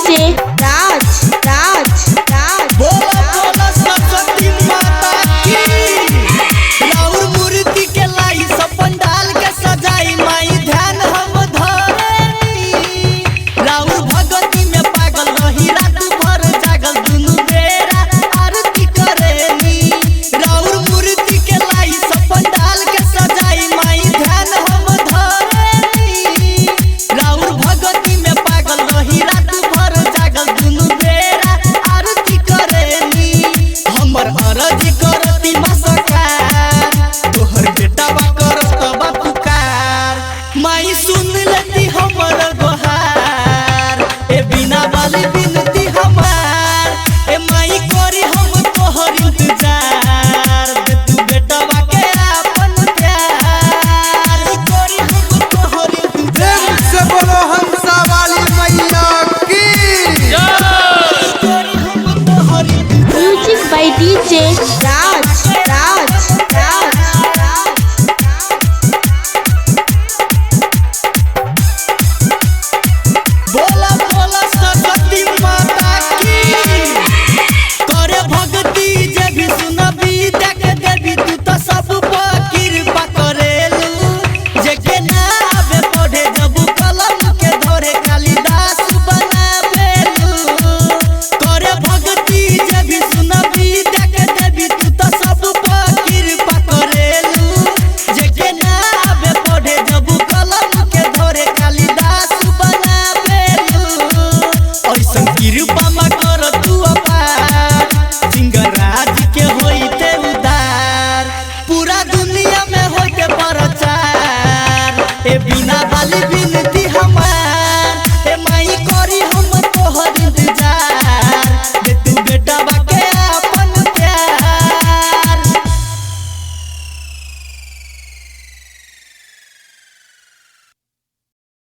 DJ राज राज राज। बोला बोला सरस्वती माता की। राउर मूर्ति के लाई सब पंडाल के सजाई माई ध्यान हम धरेनी। राउर भगती में पागल रही रात भर जागल दुनु बेरा आरती करेनी। राउर मूर्ति के लाई सब पंडाल के सजाई माई ध्यान हम धरेनी। राउर भगती में पागल रही रात भर जागल दुनु बेरा आरती करेनी। हमर अरज करती मसकार तोहर बेटा बा करत बा पुकार। माई सुन लेती हमर गोहार ए बिना वाली बिनती हमार। ए माई करी हम तोहर इंतजार दे तू बेटा बा के अपन प्यार। करी हम तोहर इंतजार से बोलो हंसा वाली मैया की। करी हम तोहर इंतजार। Music by DJ Raj.